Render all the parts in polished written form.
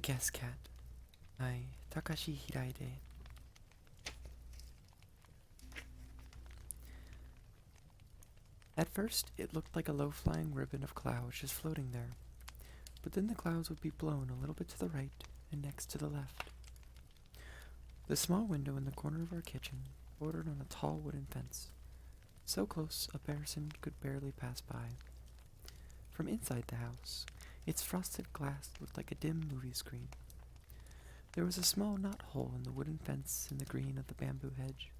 The Guest Cat by Takashi Hiraide. At first, it looked like a low-flying ribbon of clouds just floating there, but then the clouds would be blown a little bit to the right and next to the left. The small window in the corner of our kitchen bordered on a tall wooden fence, so close a person could barely pass by. From inside the house, its frosted glass looked like a dim movie screen. There was a small knot-hole in the wooden fence in the green of the bamboo hedge,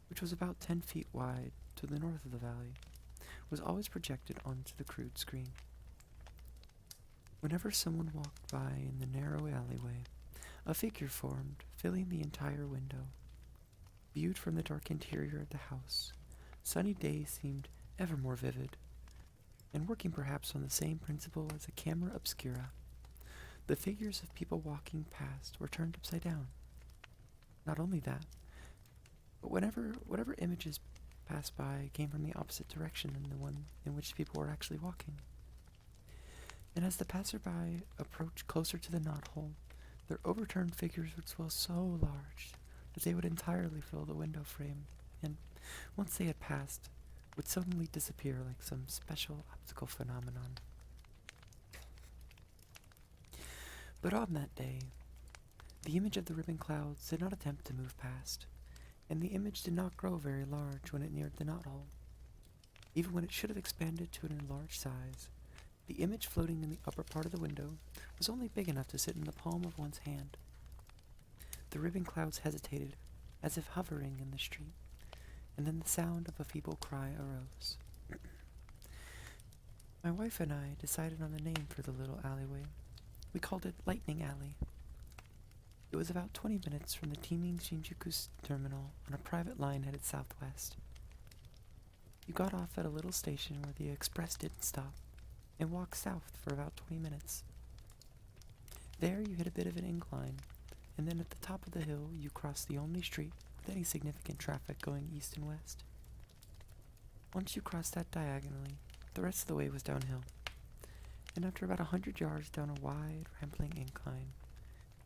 which was about 10 feet wide to the north of the valley, was always projected onto the crude screen. Whenever someone walked by in the narrow alleyway, a figure formed, filling the entire window. Viewed from the dark interior of the house, sunny days seemed ever more vivid, and working perhaps on the same principle as a camera obscura, the figures of people walking past were turned upside down. Not only that, but whatever images passed by came from the opposite direction than the one in which people were actually walking. And as the passerby approached closer to the knothole, their overturned figures would swell so large that they would entirely fill the window frame, and once they had passed, would suddenly disappear like some special optical phenomenon. But on that day, the image of the ribbon clouds did not attempt to move past, and the image did not grow very large when it neared the knothole. Even when it should have expanded to an enlarged size, the image floating in the upper part of the window was only big enough to sit in the palm of one's hand. The ribbon clouds hesitated, as if hovering in the street, and then the sound of a feeble cry arose. My wife and I decided on a name for the little alleyway. We called it Lightning Alley. It was about 20 minutes from the teeming Shinjuku terminal on a private line headed southwest. You got off at a little station where the express didn't stop, and walked south for about 20 minutes. There you hit a bit of an incline, and then at the top of the hill you crossed the only street with any significant traffic going east and west. Once you crossed that diagonally, the rest of the way was downhill, and after about 100 yards down a wide, rambling incline,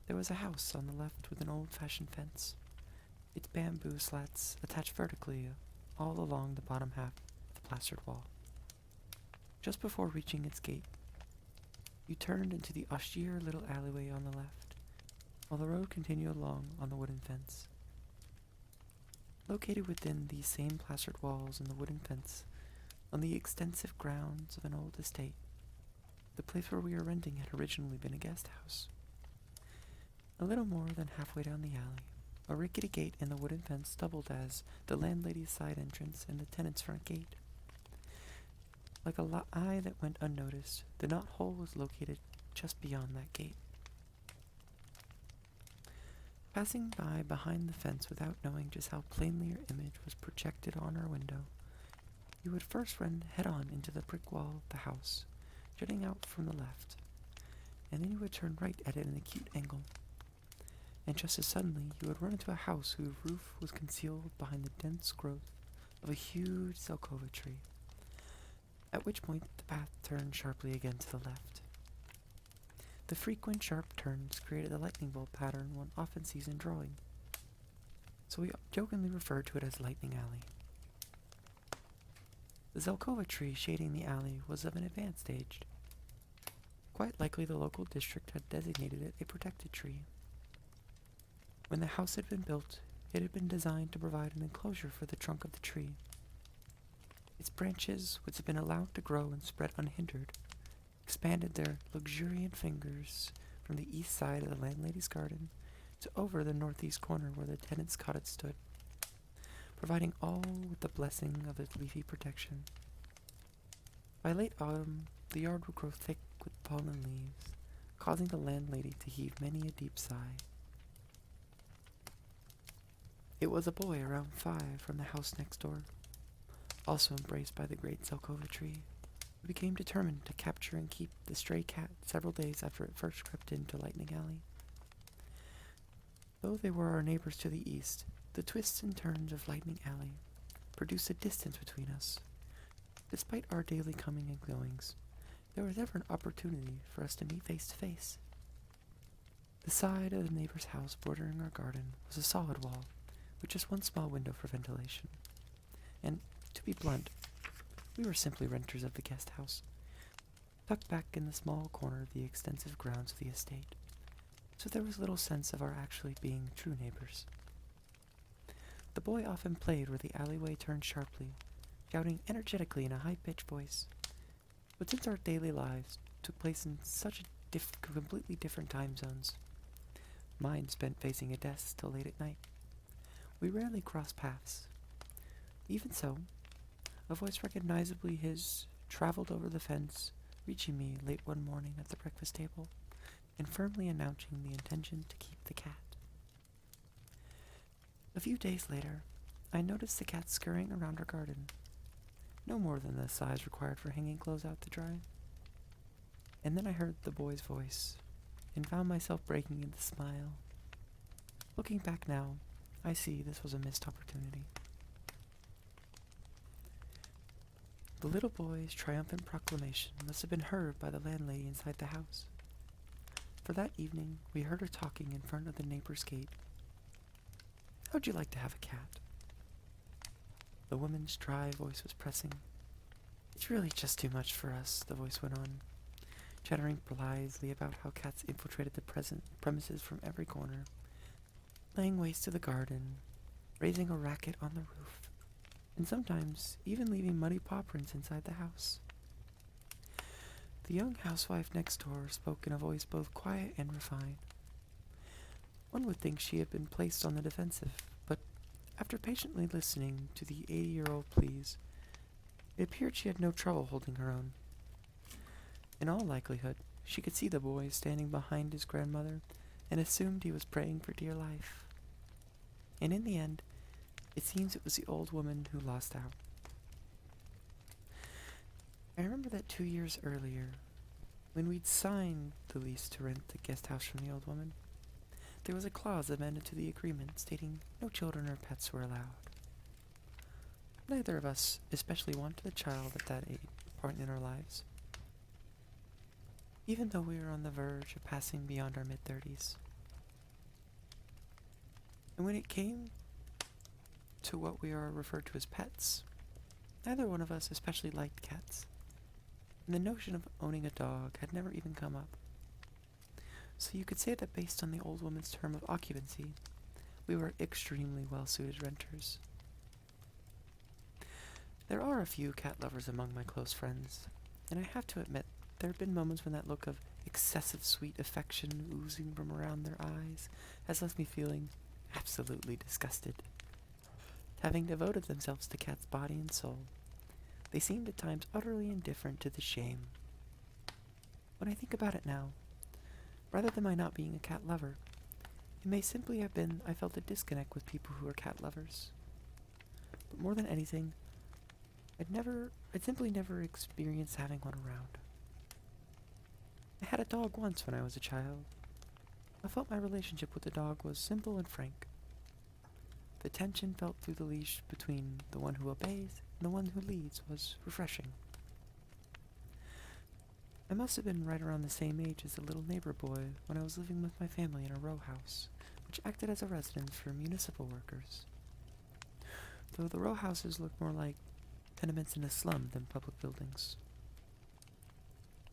there was a house on the left with an old-fashioned fence, its bamboo slats attached vertically all along the bottom half of the plastered wall. Just before reaching its gate, you turned into the austere little alleyway on the left, while the road continued along on the wooden fence. Located within these same plastered walls and the wooden fence, on the extensive grounds of an old estate, the place where we were renting had originally been a guest house. A little more than halfway down the alley, a rickety gate in the wooden fence doubled as the landlady's side entrance and the tenant's front gate. Like a eye that went unnoticed, the knothole was located just beyond that gate. Passing by behind the fence without knowing just how plainly your image was projected on our window, you would first run head-on into the brick wall of the house, jutting out from the left, and then you would turn right at an acute angle. And just as suddenly, you would run into a house whose roof was concealed behind the dense growth of a huge zelkova tree, at which point the path turned sharply again to the left. The frequent sharp turns created the lightning bolt pattern one often sees in drawing, so we jokingly referred to it as Lightning Alley. The zelkova tree shading the alley was of an advanced age. Quite likely the local district had designated it a protected tree. When the house had been built, it had been designed to provide an enclosure for the trunk of the tree. Its branches, which had been allowed to grow and spread unhindered, expanded their luxuriant fingers from the east side of the landlady's garden to over the northeast corner where the tenant's cottage stood, providing all with the blessing of its leafy protection. By late autumn, the yard would grow thick with fallen leaves, causing the landlady to heave many a deep sigh. It was a boy around 5 from the house next door, also embraced by the great zelkova tree, who became determined to capture and keep the stray cat several days after it first crept into Lightning Alley. Though they were our neighbors to the east, the twists and turns of Lightning Alley produced a distance between us. Despite our daily coming and goings, there was ever an opportunity for us to meet face to face. The side of the neighbor's house bordering our garden was a solid wall, with just one small window for ventilation. And, to be blunt, we were simply renters of the guest house, tucked back in the small corner of the extensive grounds of the estate, so there was little sense of our actually being true neighbors. The boy often played where the alleyway turned sharply, shouting energetically in a high-pitched voice. But since our daily lives took place in such completely different time zones, mine spent facing a desk till late at night, we rarely crossed paths. Even so, a voice recognizably his traveled over the fence, reaching me late one morning at the breakfast table, and firmly announcing the intention to keep the cat. A few days later, I noticed the cat scurrying around our garden, no more than the size required for hanging clothes out to dry. And then I heard the boy's voice, and found myself breaking into smile. Looking back now, I see this was a missed opportunity. The little boy's triumphant proclamation must have been heard by the landlady inside the house, for that evening we heard her talking in front of the neighbor's gate. "How'd you like to have a cat?" The woman's dry voice was pressing. "It's really just too much for us," the voice went on, chattering blithely about how cats infiltrated the premises from every corner, laying waste to the garden, raising a racket on the roof, and sometimes even leaving muddy paw prints inside the house. The young housewife next door spoke in a voice both quiet and refined. One would think she had been placed on the defensive, but after patiently listening to the 80-year-old pleas, it appeared she had no trouble holding her own. In all likelihood, she could see the boy standing behind his grandmother and assumed he was praying for dear life. And in the end, it seems it was the old woman who lost out. I remember that 2 years earlier, when we'd signed the lease to rent the guest house from the old woman, there was a clause amended to the agreement stating no children or pets were allowed. Neither of us especially wanted a child at that point in our lives, even though we were on the verge of passing beyond our mid-30s. And when it came to what we are referred to as pets, neither one of us especially liked cats, and the notion of owning a dog had never even come up. So you could say that based on the old woman's term of occupancy, we were extremely well-suited renters. There are a few cat lovers among my close friends, and I have to admit there have been moments when that look of excessive sweet affection oozing from around their eyes has left me feeling absolutely disgusted. Having devoted themselves to cats' body and soul, they seemed at times utterly indifferent to the shame. When I think about it now, rather than my not being a cat lover, it may simply have been I felt a disconnect with people who are cat lovers. But more than anything, I'd simply never experienced having one around. I had a dog once when I was a child. I felt my relationship with the dog was simple and frank. The tension felt through the leash between the one who obeys and the one who leads was refreshing. I must have been right around the same age as the little neighbor boy when I was living with my family in a row house, which acted as a residence for municipal workers. Though the row houses looked more like tenements in a slum than public buildings.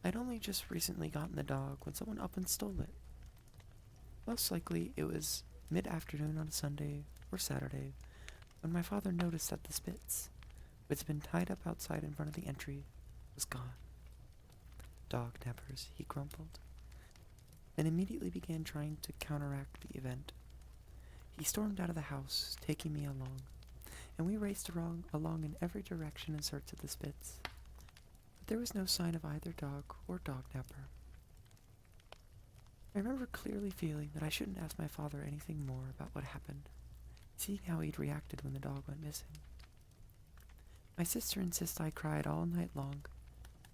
I'd only just recently gotten the dog when someone up and stole it. Most likely it was mid-afternoon on a Sunday or Saturday when my father noticed that the Spitz, which had been tied up outside in front of the entry, was gone. "Dog nappers," he grumbled, and immediately began trying to counteract the event. He stormed out of the house, taking me along, and we raced along in every direction in search of the Spitz. But there was no sign of either dog or dog napper. I remember clearly feeling that I shouldn't ask my father anything more about what happened, seeing how he'd reacted when the dog went missing. My sister insists I cried all night long,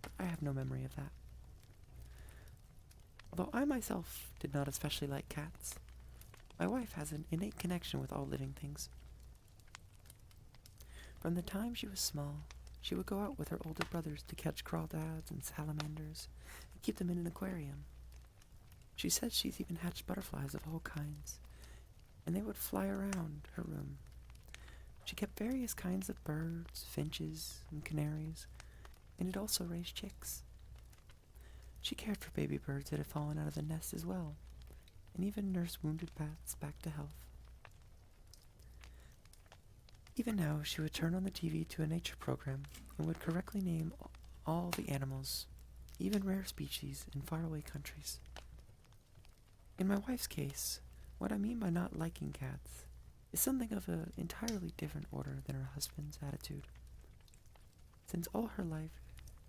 but I have no memory of that. Although I myself did not especially like cats, my wife has an innate connection with all living things. From the time she was small, she would go out with her older brothers to catch crawdads and salamanders and keep them in an aquarium. She said she's even hatched butterflies of all kinds, and they would fly around her room. She kept various kinds of birds, finches, and canaries, and had also raised chicks. She cared for baby birds that had fallen out of the nest as well, and even nursed wounded bats back to health. Even now, she would turn on the TV to a nature program and would correctly name all the animals, even rare species in faraway countries. In my wife's case, what I mean by not liking cats is something of an entirely different order than her husband's attitude. Since all her life,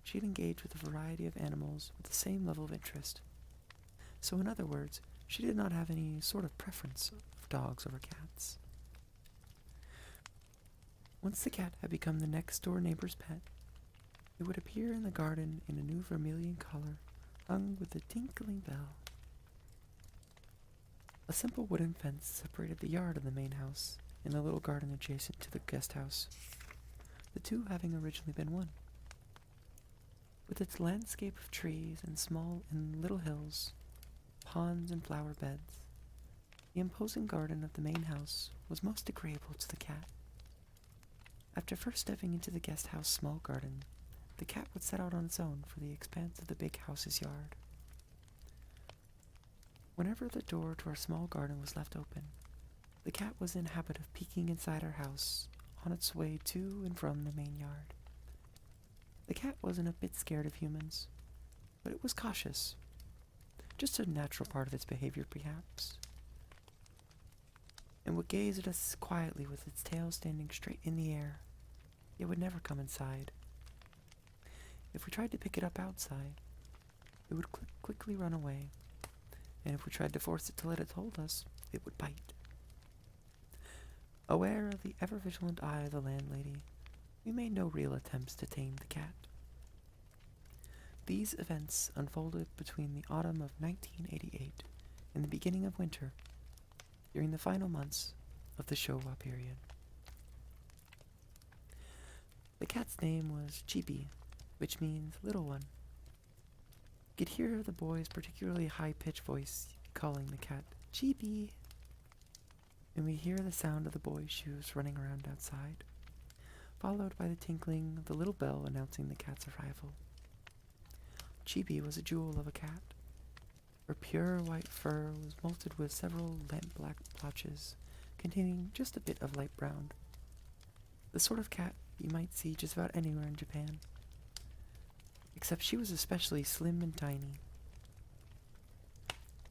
she had engaged with a variety of animals with the same level of interest. So in other words, she did not have any sort of preference of dogs over cats. Once the cat had become the next-door neighbor's pet, it would appear in the garden in a new vermilion collar, hung with a tinkling bell. A simple wooden fence separated the yard of the main house and the little garden adjacent to the guest house, the two having originally been one. With its landscape of trees and small and little hills, ponds and flower beds, the imposing garden of the main house was most agreeable to the cat. After first stepping into the guest house small garden, the cat would set out on its own for the expanse of the big house's yard. Whenever the door to our small garden was left open, the cat was in habit of peeking inside our house on its way to and from the main yard. The cat wasn't a bit scared of humans, but it was cautious. Just a natural part of its behavior, perhaps. And would gaze at us quietly with its tail standing straight in the air. It would never come inside. If we tried to pick it up outside, it would quickly run away, and if we tried to force it to let it hold us, it would bite. Aware of the ever-vigilant eye of the landlady, we made no real attempts to tame the cat. These events unfolded between the autumn of 1988 and the beginning of winter, during the final months of the Showa period. The cat's name was Chibi, which means little one. You could hear the boy's particularly high-pitched voice calling the cat Chibi, and we hear the sound of the boy's shoes running around outside, followed by the tinkling of the little bell announcing the cat's arrival. Chibi was a jewel of a cat. Her pure white fur was molted with several lamp-black blotches, containing just a bit of light brown. The sort of cat you might see just about anywhere in Japan. Except she was especially slim and tiny.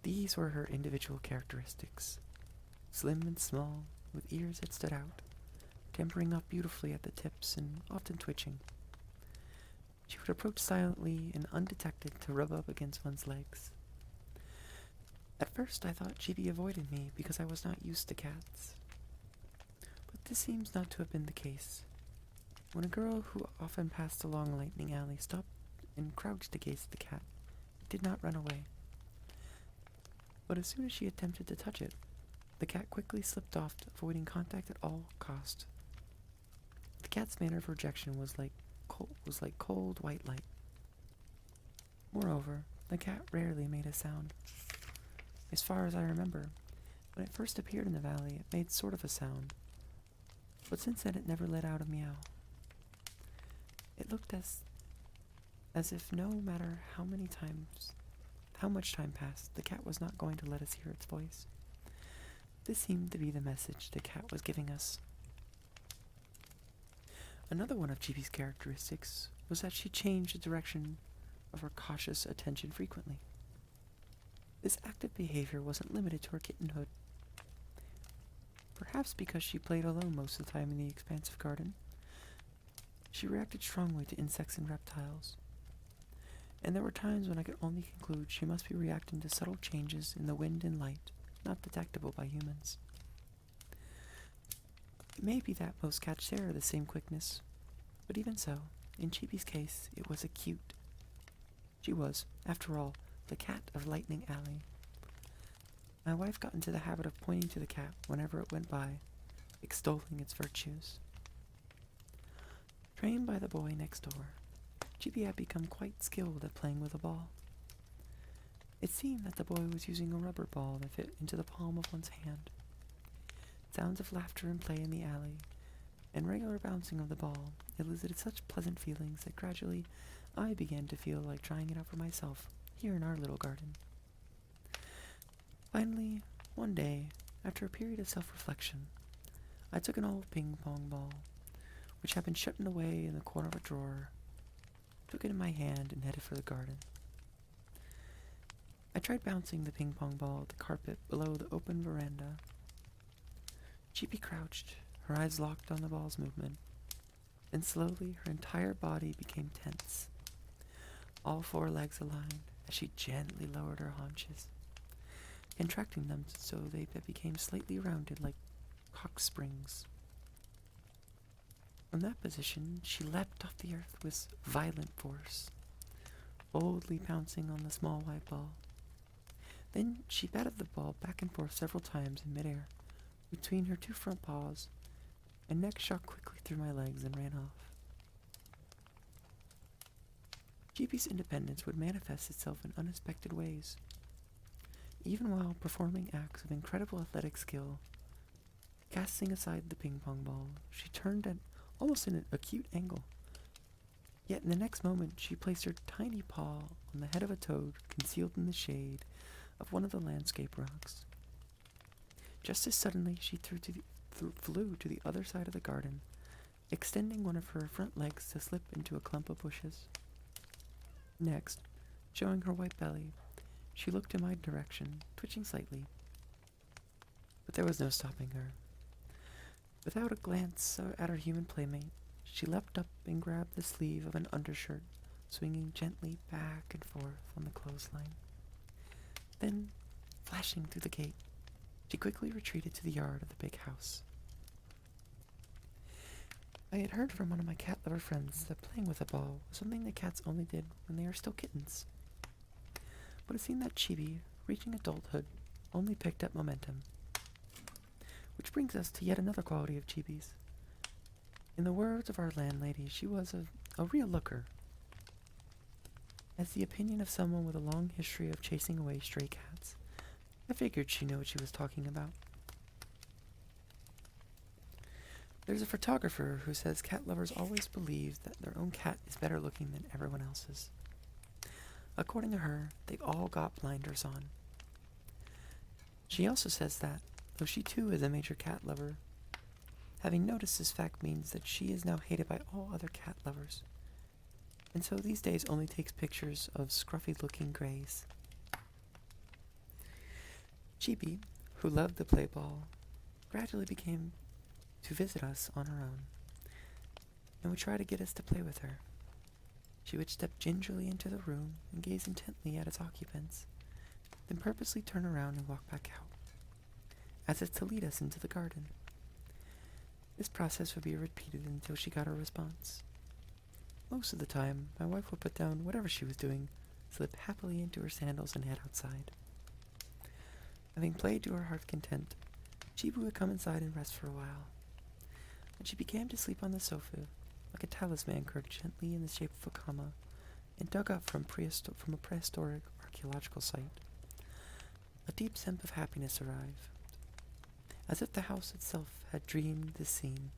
These were her individual characteristics. Slim and small, with ears that stood out, tempering up beautifully at the tips and often twitching. She would approach silently and undetected to rub up against one's legs. At first I thought Chibi avoided me because I was not used to cats. But this seems not to have been the case. When a girl who often passed along Lightning Alley stopped and crouched to gaze at the cat, it did not run away. But as soon as she attempted to touch it, the cat quickly slipped off, avoiding contact at all cost. The cat's manner of rejection was like cold white light. Moreover, the cat rarely made a sound. As far as I remember, when it first appeared in the valley, it made sort of a sound, but since then it never let out a meow. It looked as if no matter how much time passed, the cat was not going to let us hear its voice. This seemed to be the message the cat was giving us. Another one of Chibi's characteristics was that she changed the direction of her cautious attention frequently. This active behavior wasn't limited to her kittenhood. Perhaps because she played alone most of the time in the expansive garden, she reacted strongly to insects and reptiles. And there were times when I could only conclude she must be reacting to subtle changes in the wind and light, not detectable by humans. It may be that most cats share the same quickness, but even so, in Chibi's case, it was acute. She was, after all, the cat of Lightning Alley. My wife got into the habit of pointing to the cat whenever it went by, extolling its virtues. Trained by the boy next door, Chibi had become quite skilled at playing with a ball. It seemed that the boy was using a rubber ball that fit into the palm of one's hand. Sounds of laughter and play in the alley, and regular bouncing of the ball elicited such pleasant feelings that gradually I began to feel like trying it out for myself here in our little garden. Finally, one day, after a period of self-reflection, I took an old ping-pong ball, which had been shut away in the corner of a drawer, took it in my hand, and headed for the garden. I tried bouncing the ping-pong ball at the carpet below the open veranda. Chibi crouched, her eyes locked on the ball's movement, and slowly her entire body became tense. All four legs aligned as she gently lowered her haunches, contracting them so they became slightly rounded like cock springs. From that position, she leapt off the earth with violent force, boldly pouncing on the small white ball. Then she batted the ball back and forth several times in midair, between her two front paws, and next shot quickly through my legs and ran off. Chibi's independence would manifest itself in unexpected ways. Even while performing acts of incredible athletic skill, casting aside the ping-pong ball, she turned at almost an acute angle. Yet in the next moment, she placed her tiny paw on the head of a toad concealed in the shade of one of the landscape rocks. Just as suddenly, she flew to the other side of the garden, extending one of her front legs to slip into a clump of bushes. Next, showing her white belly, she looked in my direction, twitching slightly. But there was no stopping her. Without a glance at her human playmate, she leapt up and grabbed the sleeve of an undershirt, swinging gently back and forth on the clothesline. Then, flashing through the gate, she quickly retreated to the yard of the big house. I had heard from one of my cat-lover friends that playing with a ball was something that cats only did when they were still kittens. But it seemed that Chibi, reaching adulthood, only picked up momentum. Which brings us to yet another quality of Chibi's. In the words of our landlady, she was a real looker. As the opinion of someone with a long history of chasing away stray cats, I figured she knew what she was talking about. There's a photographer who says cat lovers always believe that their own cat is better looking than everyone else's. According to her, they've all got blinders on. She also says that, though she too is a major cat lover, having noticed this fact means that she is now hated by all other cat lovers, and so these days only takes pictures of scruffy-looking greys. Chibi, who loved the play ball, gradually began to visit us on her own, and would try to get us to play with her. She would step gingerly into the room and gaze intently at its occupants, then purposely turn around and walk back out, as if to lead us into the garden. This process would be repeated until she got her response. Most of the time, my wife would put down whatever she was doing, slip happily into her sandals, and head outside. Having played to her heart's content, Chibi would come inside and rest for a while. When she began to sleep on the sofa, like a talisman curved gently in the shape of a comma, and dug up from a prehistoric archaeological site, a deep sense of happiness arrived, as if the house itself had dreamed this scene.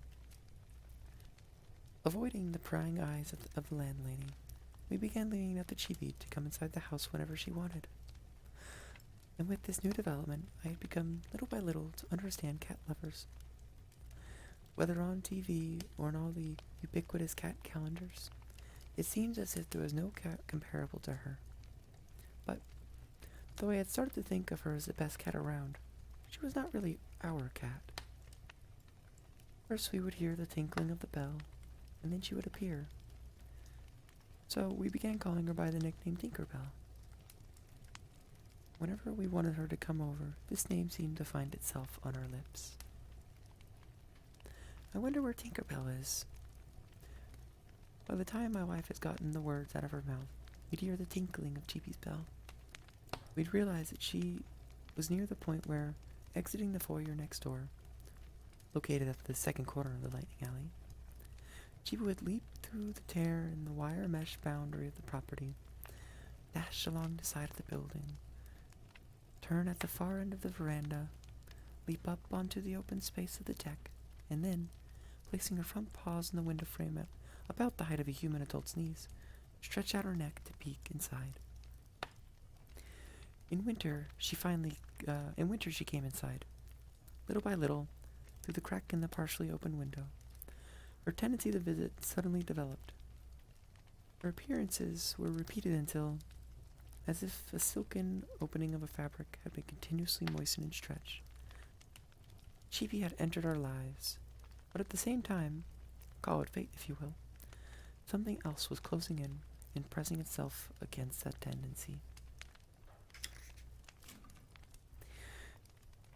Avoiding the prying eyes of the landlady, we began leaving out the Chibi to come inside the house whenever she wanted. And with this new development, I had begun little by little to understand cat lovers. Whether on TV or in all the ubiquitous cat calendars, it seems as if there was no cat comparable to her. But, though I had started to think of her as the best cat around, she was not really our cat. First we would hear the tinkling of the bell, and then she would appear. So we began calling her by the nickname Tinkerbell. Whenever we wanted her to come over, this name seemed to find itself on our lips. I wonder where Tinkerbell is. By the time my wife had gotten the words out of her mouth, we'd hear the tinkling of Chibi's bell. We'd realize that she was near the point where, exiting the foyer next door, located at the second corner of the lightning alley, Chibi would leap through the tear in the wire mesh boundary of the property, dash along the side of the building, turn at the far end of the veranda, leap up onto the open space of the deck, and then, placing her front paws in the window frame at about the height of a human adult's knees, stretch out her neck to peek inside. In winter, she came inside, little by little, through the crack in the partially open window. Her tendency to visit suddenly developed. Her appearances were repeated until, as if a silken opening of a fabric had been continuously moistened and stretched, Chibi had entered our lives, but at the same time, call it fate if you will, something else was closing in and pressing itself against that tendency.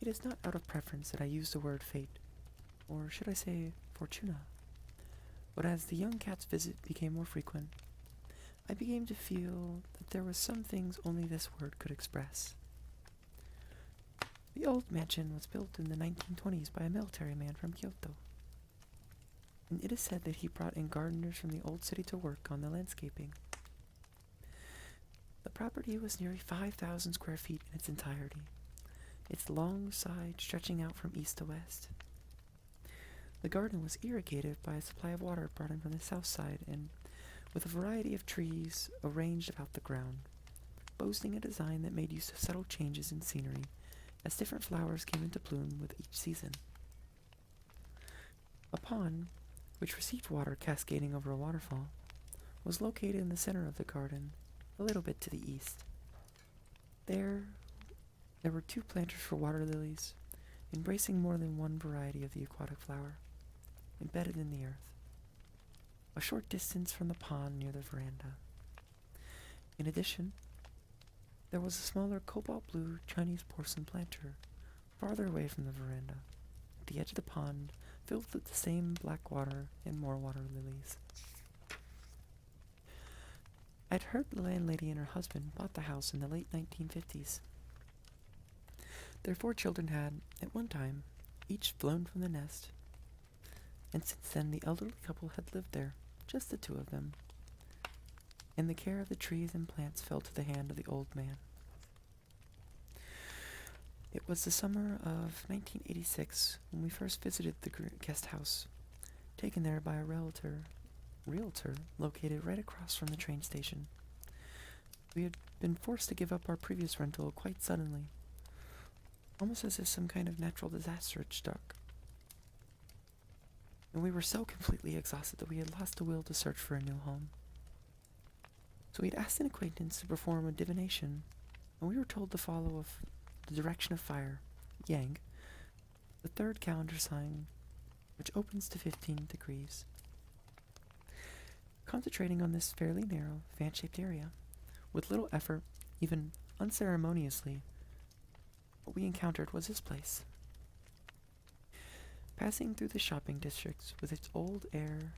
It is not out of preference that I use the word fate, or should I say fortuna, but as the young cat's visit became more frequent, I began to feel that there were some things only this word could express. The old mansion was built in the 1920s by a military man from Kyoto, and it is said that he brought in gardeners from the old city to work on the landscaping. The property was nearly 5,000 square feet in its entirety, its long side stretching out from east to west. The garden was irrigated by a supply of water brought in from the south side, and with a variety of trees arranged about the ground, boasting a design that made use of subtle changes in scenery as different flowers came into bloom with each season. A pond, which received water cascading over a waterfall, was located in the center of the garden, a little bit to the east. There were 2 planters for water lilies, embracing more than one variety of the aquatic flower, embedded in the earth, a short distance from the pond near the veranda. In addition, there was a smaller cobalt blue Chinese porcelain planter farther away from the veranda, at the edge of the pond, filled with the same black water and more water lilies. I'd heard the landlady and her husband bought the house in the late 1950s. Their 4 children had, at one time, each flown from the nest, and since then the elderly couple had lived there, just the 2 of them, and the care of the trees and plants fell to the hand of the old man. It was the summer of 1986 when we first visited the guest house, taken there by a realtor located right across from the train station. We had been forced to give up our previous rental quite suddenly, almost as if some kind of natural disaster had struck. And we were so completely exhausted that we had lost the will to search for a new home. So we had asked an acquaintance to perform a divination, and we were told to follow the direction of fire, Yang, the 3rd calendar sign, which opens to 15 degrees. Concentrating on this fairly narrow, fan-shaped area, with little effort, even unceremoniously, what we encountered was this place. Passing through the shopping district with its old air,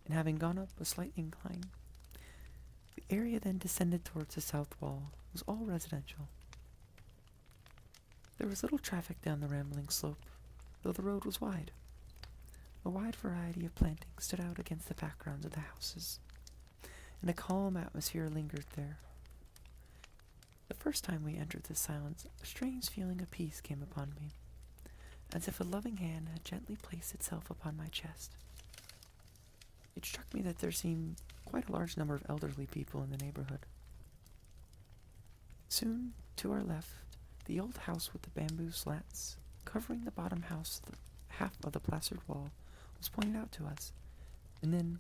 and having gone up a slight incline, the area then descended towards the south wall was all residential. There was little traffic down the rambling slope, though the road was wide. A wide variety of plantings stood out against the backgrounds of the houses, and a calm atmosphere lingered there. The first time we entered this silence, a strange feeling of peace came upon me, as if a loving hand had gently placed itself upon my chest. It struck me that there seemed quite a large number of elderly people in the neighborhood. Soon, to our left, the old house with the bamboo slats covering the bottom half of the plastered wall was pointed out to us, and then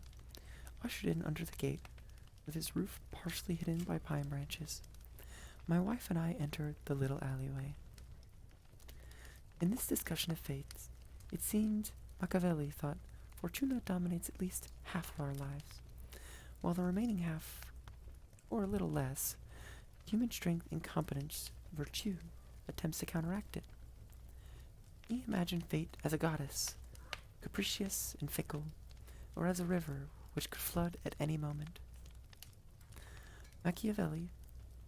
ushered in under the gate, with its roof partially hidden by pine branches. My wife and I entered the little alleyway. In this discussion of fates, it seemed Machiavelli thought Fortuna dominates at least half of our lives, while the remaining half, or a little less, human strength and competence, virtue, attempts to counteract it. He imagined fate as a goddess, capricious and fickle, or as a river which could flood at any moment. Machiavelli,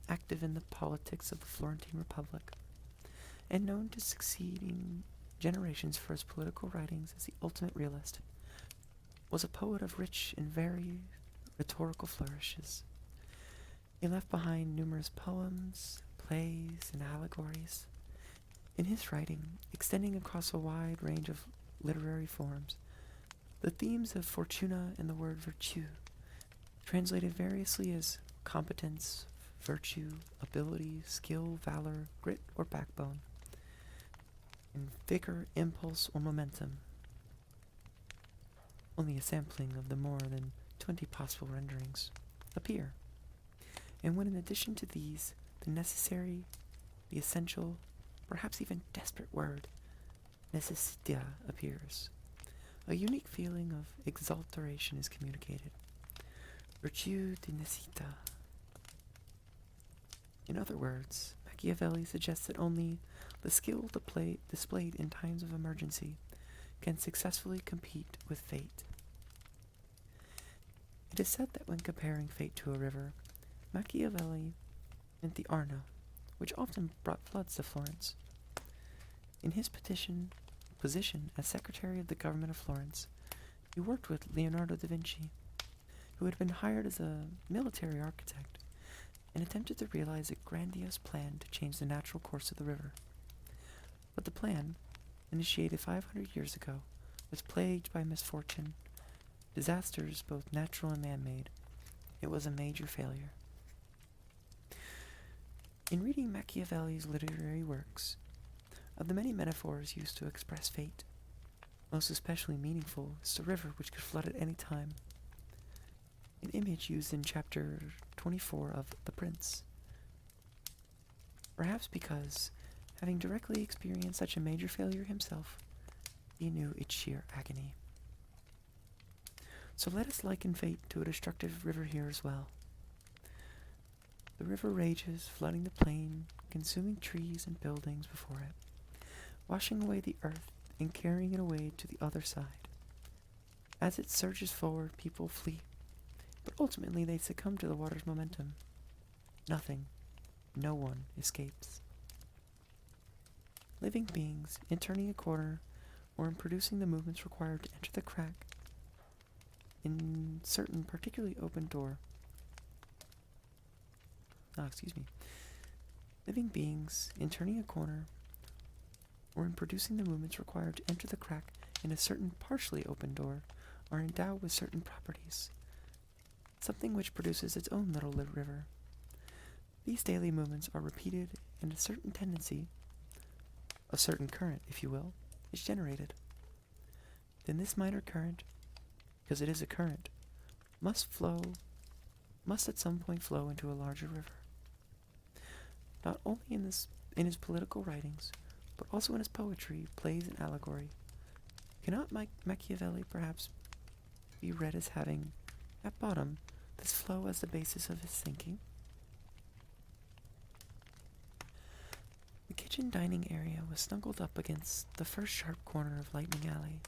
active in the politics of the Florentine Republic, and known to succeeding generations for his political writings as the ultimate realist, was a poet of rich and varied rhetorical flourishes. He left behind numerous poems, plays, and allegories. In his writing, extending across a wide range of literary forms, the themes of fortuna and the word virtue, translated variously as competence, virtue, ability, skill, valor, grit, or backbone, and vigor, impulse, or momentum, only a sampling of the more than 20 possible renderings, appear. And when in addition to these, the necessary, the essential, perhaps even desperate word, necessita, appears, a unique feeling of exaltation is communicated. Virtue de necessita. In other words, Machiavelli suggests that only the skill displayed in times of emergency can successfully compete with fate. It is said that when comparing fate to a river, Machiavelli meant the Arno, which often brought floods to Florence. In his position as Secretary of the Government of Florence, he worked with Leonardo da Vinci, who had been hired as a military architect, and attempted to realize a grandiose plan to change the natural course of the river. But the plan, initiated 500 years ago, was plagued by misfortune, disasters both natural and man-made. It was a major failure. In reading Machiavelli's literary works, of the many metaphors used to express fate, most especially meaningful is the river which could flood at any time, an image used in chapter 24 of The Prince. Perhaps because, having directly experienced such a major failure himself, he knew its sheer agony. So let us liken fate to a destructive river here as well. The river rages, flooding the plain, consuming trees and buildings before it, washing away the earth and carrying it away to the other side. As it surges forward, people flee, but ultimately they succumb to the water's momentum. Nothing, no one escapes. Living beings, in turning a corner, or in producing the movements required to enter the crack, in certain particularly open door. Living beings, in turning a corner, or in producing the movements required to enter the crack in a certain partially open door, are endowed with certain properties, something which produces its own little river. These daily movements are repeated, and a certain tendency, a certain current, if you will, is generated. Then this minor current, because it is a current, must at some point flow into a larger river. Not only in his political writings, but also in his poetry, plays, and allegory, cannot Machiavelli perhaps be read as having, at bottom, this flow as the basis of his thinking? The kitchen dining area was snuggled up against the first sharp corner of Lightning Alley.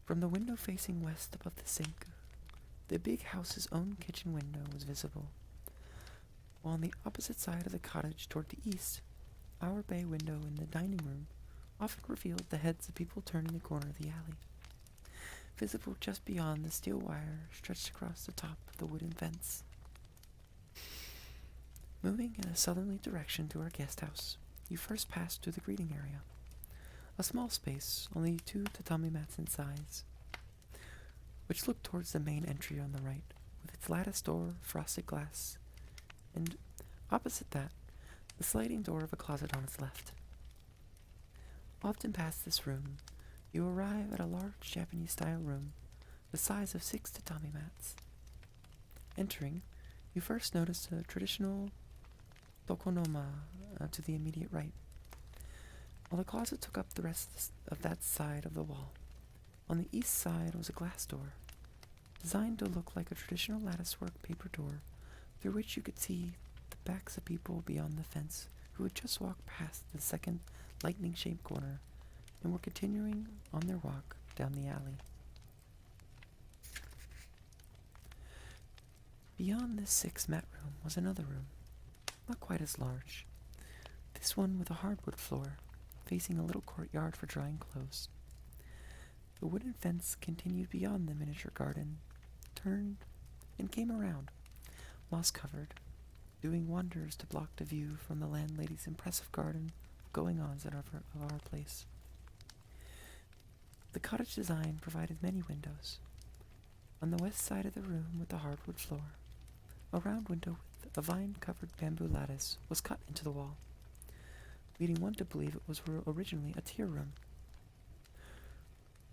From the window facing west above the sink, the big house's own kitchen window was visible, while on the opposite side of the cottage toward the east, our bay window in the dining room often revealed the heads of people turning the corner of the alley, visible just beyond the steel wire stretched across the top of the wooden fence. Moving in a southerly direction to our guest house, you first passed through the greeting area, a small space only 2 tatami mats in size, which looked towards the main entry on the right, with its lattice door, frosted glass, and opposite that, the sliding door of a closet on its left. Often past this room, you arrive at a large Japanese-style room, the size of 6 tatami mats. Entering, you first notice a traditional tokonoma to the immediate right, while the closet took up the rest of that side of the wall. On the east side was a glass door, designed to look like a traditional latticework paper door, through which you could see the backs of people beyond the fence who had just walked past the second lightning-shaped corner and were continuing on their walk down the alley. Beyond this 6-mat room was another room, not quite as large, this one with a hardwood floor, facing a little courtyard for drying clothes. The wooden fence continued beyond the miniature garden, turned, and came around, moss-covered, doing wonders to block the view from the landlady's impressive garden going-ons of our place. The cottage design provided many windows. On the west side of the room with the hardwood floor, a round window with a vine-covered bamboo lattice was cut into the wall, leading one to believe it was originally a tier room.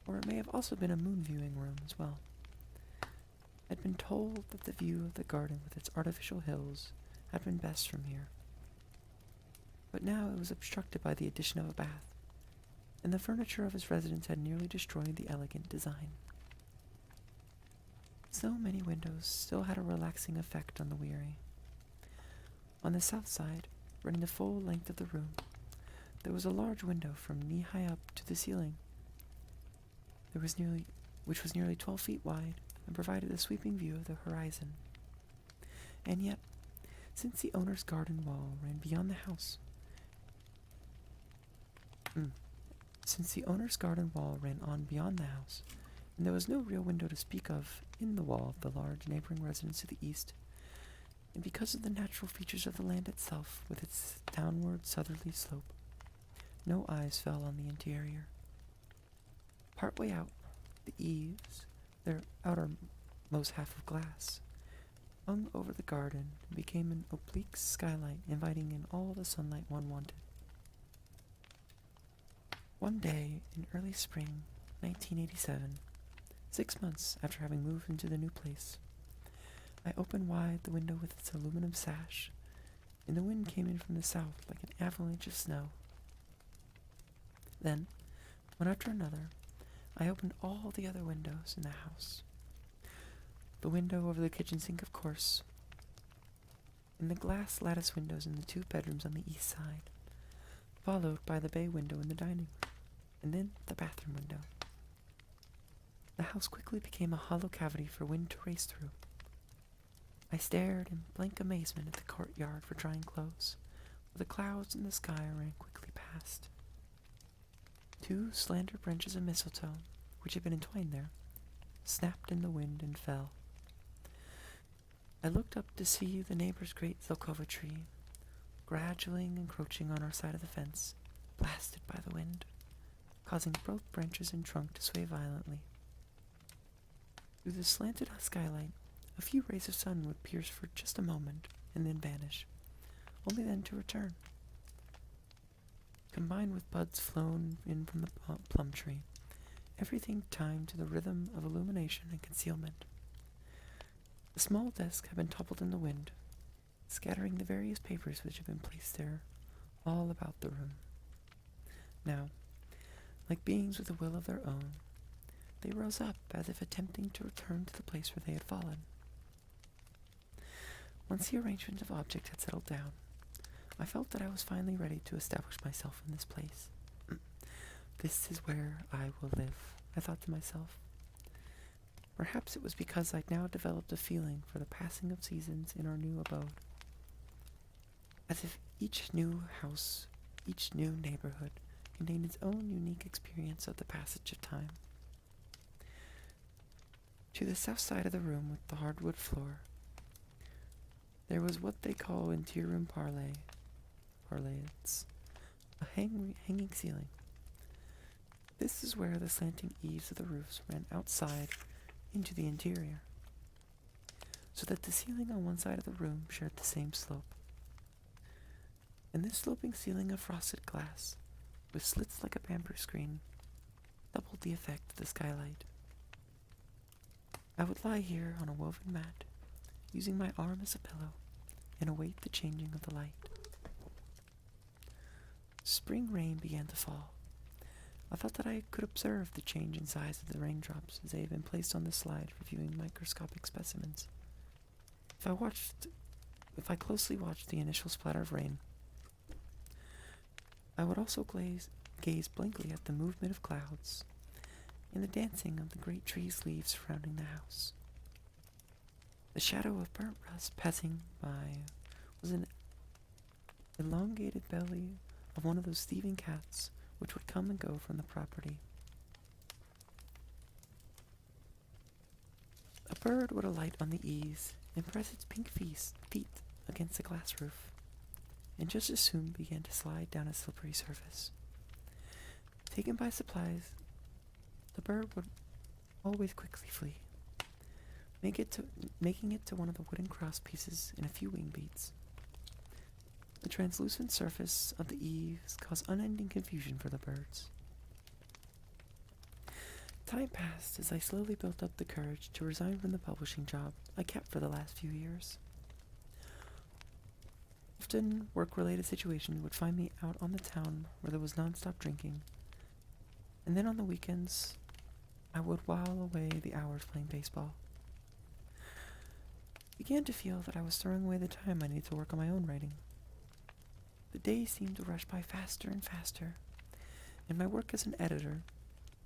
Or it may have also been a moon viewing room as well. I'd been told that the view of the garden with its artificial hills had been best from here. But now it was obstructed by the addition of a bath, and the furniture of his residence had nearly destroyed the elegant design. So many windows still had a relaxing effect on the weary. On the south side, running the full length of the room, there was a large window from knee-high up to the ceiling, which was nearly 12 feet wide and provided a sweeping view of the horizon. And yet, since the owner's garden wall ran beyond the house, and there was no real window to speak of in the wall of the large neighboring residence to the east, and because of the natural features of the land itself with its downward southerly slope, no eyes fell on the interior. Partway out, the eaves, their outermost half of glass, hung over the garden and became an oblique skylight inviting in all the sunlight one wanted. One day in early spring 1987, 6 months after having moved into the new place, I opened wide the window with its aluminum sash, and the wind came in from the south like an avalanche of snow. Then, one after another, I opened all the other windows in the house. The window over the kitchen sink, of course, and the glass lattice windows in the 2 bedrooms on the east side, followed by the bay window in the dining room, and then the bathroom window. The house quickly became a hollow cavity for wind to race through. I stared in blank amazement at the courtyard for drying clothes, where the clouds in the sky ran quickly past. 2 slender branches of mistletoe, which had been entwined there, snapped in the wind and fell. I looked up to see the neighbor's great Zelkova tree, gradually encroaching on our side of the fence, blasted by the wind, causing both branches and trunk to sway violently. Through the slanted skylight, a few rays of sun would pierce for just a moment and then vanish, only then to return. Combined with buds flown in from the plum tree, everything timed to the rhythm of illumination and concealment. The small desk had been toppled in the wind, scattering the various papers which had been placed there all about the room. Now, like beings with a will of their own, they rose up as if attempting to return to the place where they had fallen. Once the arrangement of objects had settled down, I felt that I was finally ready to establish myself in this place. This is where I will live, I thought to myself. Perhaps it was because I'd now developed a feeling for the passing of seasons in our new abode. As if each new house, each new neighborhood, contained its own unique experience of the passage of time. To the south side of the room with the hardwood floor, there was what they call in tier room parlance, a hanging ceiling. This is where the slanting eaves of the roofs ran outside into the interior, so that the ceiling on one side of the room shared the same slope. And this sloping ceiling of frosted glass, with slits like a bamboo screen, doubled the effect of the skylight. I would lie here on a woven mat, using my arm as a pillow, and await the changing of the light. Spring rain began to fall. I thought that I could observe the change in size of the raindrops as they had been placed on the slide for viewing microscopic specimens. If I closely watched the initial splatter of rain, I would also gaze blankly at the movement of clouds and the dancing of the great tree's leaves surrounding the house. The shadow of burnt rust passing by was an elongated belly of one of those thieving cats which would come and go from the property. A bird would alight on the eaves and press its pink feet against the glass roof, and just as soon began to slide down a slippery surface. Taken by surprise, the bird would always quickly flee, making it to one of the wooden cross pieces in a few wing beats. The translucent surface of the eaves caused unending confusion for the birds. Time passed as I slowly built up the courage to resign from the publishing job I kept for the last few years. Often, work-related situations would find me out on the town where there was non-stop drinking, and then on the weekends, I would while away the hours playing baseball. I began to feel that I was throwing away the time I needed to work on my own writing. The days seemed to rush by faster and faster, and my work as an editor,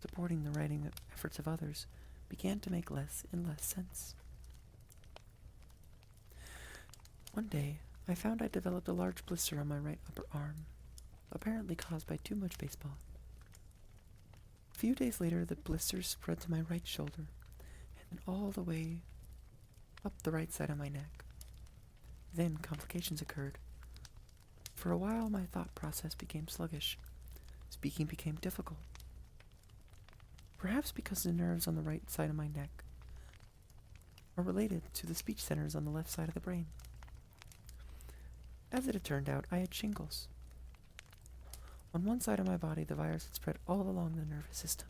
supporting the writing efforts of others, began to make less and less sense. One day, I found I developed a large blister on my right upper arm, apparently caused by too much baseball. A few days later, the blister spread to my right shoulder, and then all the way up the right side of my neck. Then complications occurred. For a while, my thought process became sluggish. Speaking became difficult. Perhaps because the nerves on the right side of my neck are related to the speech centers on the left side of the brain. As it had turned out, I had shingles. On one side of my body, the virus had spread all along the nervous system.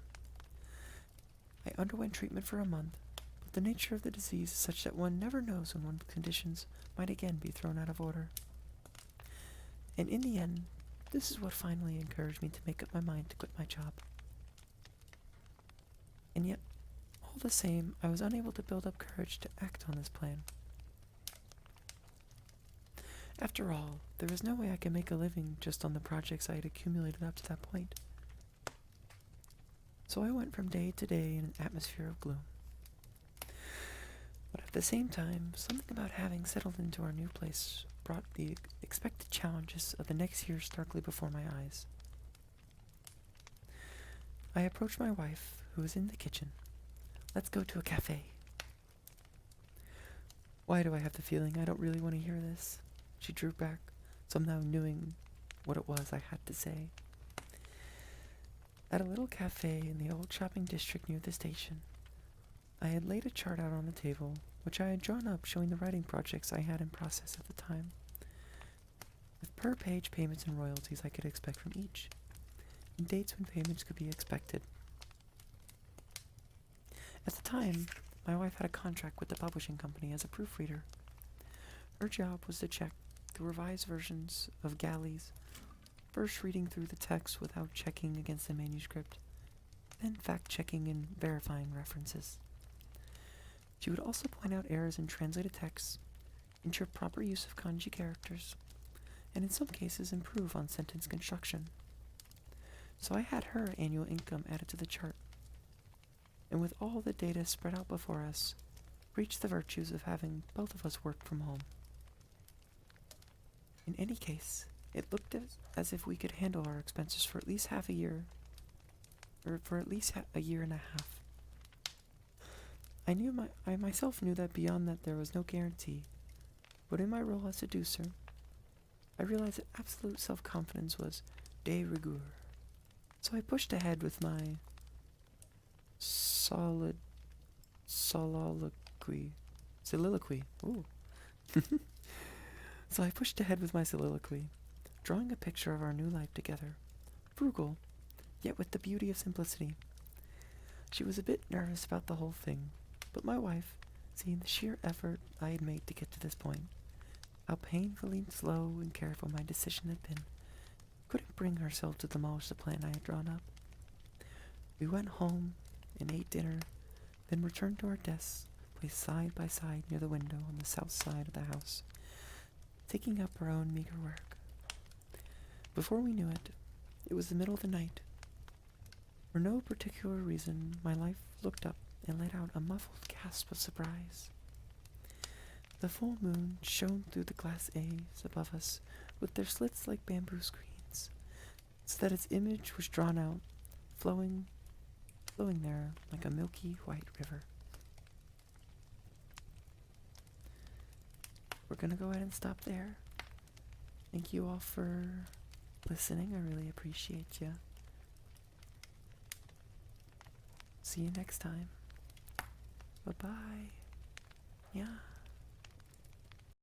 I underwent treatment for a month, but the nature of the disease is such that one never knows when one's conditions might again be thrown out of order. And in the end, this is what finally encouraged me to make up my mind to quit my job. And yet, all the same, I was unable to build up courage to act on this plan. After all, there was no way I could make a living just on the projects I had accumulated up to that point. So I went from day to day in an atmosphere of gloom. But at the same time, something about having settled into our new place brought the expected challenges of the next year starkly before my eyes. I approached my wife, who was in the kitchen. Let's go to a cafe. Why do I have the feeling I don't really want to hear this? She drew back, somehow knowing what it was I had to say. At a little cafe in the old shopping district near the station, I had laid a chart out on the table, which I had drawn up showing the writing projects I had in process at the time, with per-page payments and royalties I could expect from each, and dates when payments could be expected. At the time, my wife had a contract with the publishing company as a proofreader. Her job was to check the revised versions of galleys, first reading through the text without checking against the manuscript, then fact-checking and verifying references. She would also point out errors in translated texts, ensure proper use of kanji characters, and in some cases improve on sentence construction. So I had her annual income added to the chart, and with all the data spread out before us, reached the virtues of having both of us work from home. In any case, it looked as if we could handle our expenses for at least half a year, or for at least a year and a half. I myself knew that beyond that there was no guarantee, but in my role as seducer, I realized that absolute self-confidence was de rigueur. So I pushed ahead with my soliloquy. Ooh. So I pushed ahead with my soliloquy, drawing a picture of our new life together, frugal, yet with the beauty of simplicity. She was a bit nervous about the whole thing, but my wife, seeing the sheer effort I had made to get to this point, how painfully slow and careful my decision had been, couldn't bring herself to demolish the plan I had drawn up. We went home and ate dinner, then returned to our desks, placed side by side near the window on the south side of the house, taking up our own meager work. Before we knew it, it was the middle of the night. For no particular reason, my wife looked up and let out a muffled gasp of surprise. The full moon shone through the glass eaves above us with their slits like bamboo screens, so that its image was drawn out, flowing there like a milky white river. we're gonna go ahead and stop there. Thank you all for listening. I really appreciate you. See you next time. Bye-bye. Yeah.